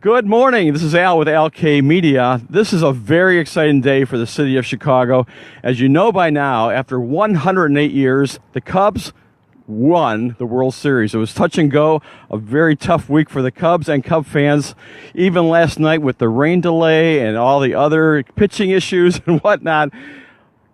Good morning. This is Al with Alkaye Media. This is a very exciting day for the city of Chicago. As you know by now, after 108 years, the Cubs won the World Series. It was touch and go, a very tough week for the Cubs and Cub fans. Even last night with the rain delay and all the other pitching issues and whatnot.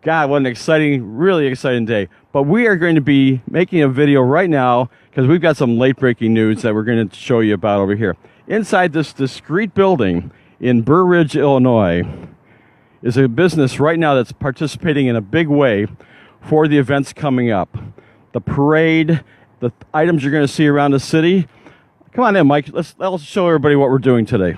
God, what an exciting, really exciting day. But we are going to be making a video right now because we've got some late-breaking news that we're going to show you about over here. Inside this discrete building in Burr Ridge, Illinois, is a business right now that's participating in a big way for the events coming up. The parade, the items you're going to see around the city. Come on in, Mike. Let's show everybody what we're doing today.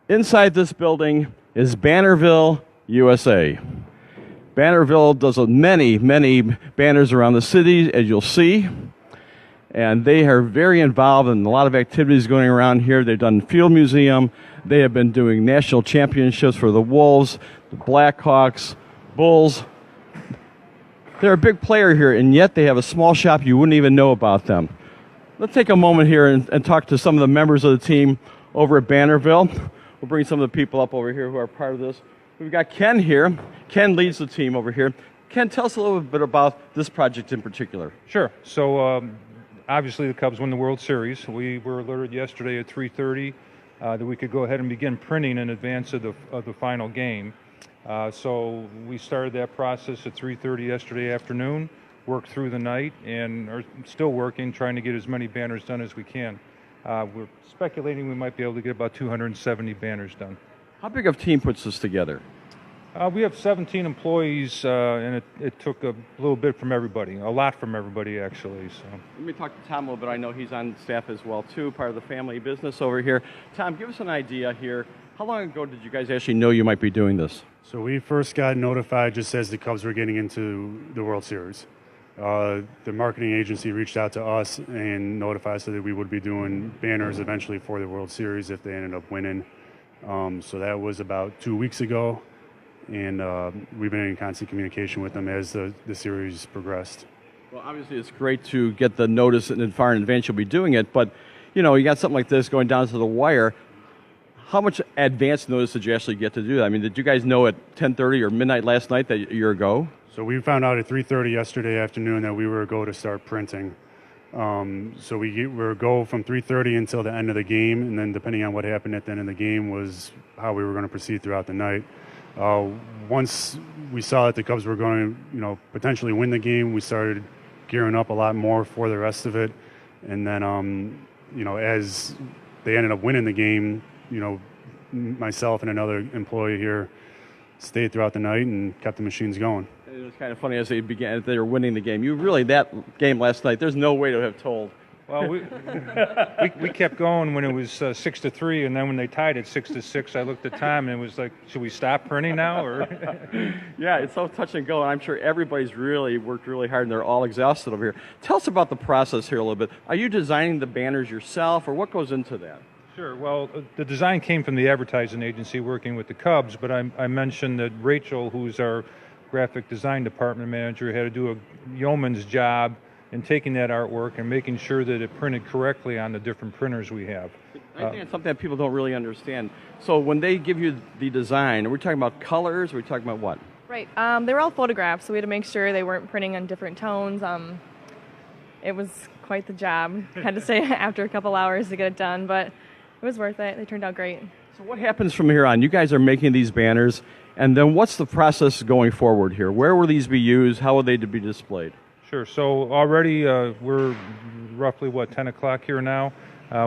Inside this building is Bannerville, USA. Bannerville does many, many banners around the city, as you'll see. And they are very involved in a lot of activities going around here. They've done Field Museum. They have been doing national championships for the Wolves, the Blackhawks, Bulls. They're a big player here, and yet they have a small shop. You wouldn't even know about them. Let's take a moment here and talk to some of the members of the team over at Bannerville. We'll bring some of the people up over here who are part of this. We've got Ken here. Ken leads the team over here. Ken, tell us a little bit about this project in particular. Sure. So obviously the Cubs won the World Series. We were alerted yesterday at 3:30 that we could go ahead and begin printing in advance of the final game. So we started that process at 3:30 yesterday afternoon, worked through the night, and are still working, trying to get as many banners done as we can. We're speculating we might be able to get about 270 banners done. How big of a team puts this together? We have 17 employees, and it took a little bit from everybody, a lot from everybody, actually. So. Let me talk to Tom a little bit. I know he's on staff as well, too, part of the family business over here. Tom, give us an idea here. How long ago did you guys actually know you might be doing this? So we first got notified just as the Cubs were getting into the World Series. The marketing agency reached out to us and notified us that we would be doing banners eventually for the World Series if they ended up winning. So that was about 2 weeks ago, and we've been in constant communication with them as the series progressed. Well, obviously it's great to get the notice in far in advance you'll be doing it, but you know, you got something like this going down to the wire. How much advance notice did you actually get to do that? I mean, did you guys know at 10:30 or midnight last night that you're a go? So we found out at 3:30 yesterday afternoon that we were a go to start printing. So we were a go from 3:30 until the end of the game, and then depending on what happened at the end of the game was how we were going to proceed throughout the night. Once we saw that the Cubs were going to, potentially win the game, we started gearing up a lot more for the rest of it. And then, as they ended up winning the game, myself and another employee here stayed throughout the night and kept the machines going. It was kind of funny as they were winning the game. That game last night, there's no way to have told. Well, we kept going when it was 6-3, and then when they tied it 6-6, I looked at time and it was like, should we stop printing now? Or Yeah, it's so touch and go, and I'm sure everybody's really worked really hard, and they're all exhausted over here. Tell us about the process here a little bit. Are you designing the banners yourself, or what goes into that? Sure. Well, the design came from the advertising agency working with the Cubs, but I mentioned that Rachel, who's our graphic design department manager, had to do a yeoman's job in taking that artwork and making sure that it printed correctly on the different printers we have. I think it's something that people don't really understand. So when they give you the design, are we talking about colors? Are we talking about what? Right. They were all photographs, so we had to make sure they weren't printing on different tones. It was quite the job. Had to stay after a couple hours to get it done, but it was worth it. They turned out great. So what happens from here on? You guys are making these banners, and then what's the process going forward here? Where will these be used? How will they be displayed? Sure. So already we're roughly, 10 o'clock here now.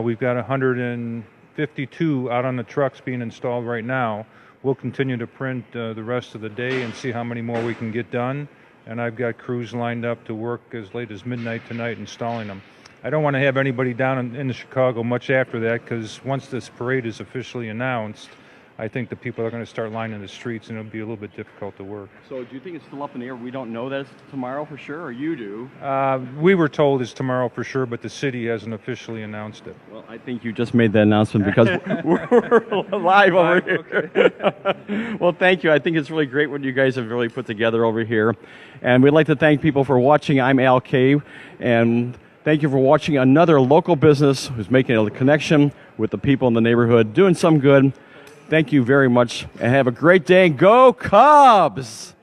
We've got 152 out on the trucks being installed right now. We'll continue to print the rest of the day and see how many more we can get done. And I've got crews lined up to work as late as midnight tonight installing them. I don't want to have anybody down in Chicago much after that, because once this parade is officially announced, I think the people are going to start lining the streets, and it'll be a little bit difficult to work. So do you think it's still up in the air? We don't know that it's tomorrow for sure, or you do? We were told it's tomorrow for sure, but the city hasn't officially announced it. Well, I think you just made that announcement because we're live over here. Okay. Well, thank you. I think it's really great what you guys have really put together over here. And we'd like to thank people for watching. I'm Alkaye, and Thank you for watching another local business who's making a connection with the people in the neighborhood, doing some good. Thank you very much, and have a great day. Go Cubs!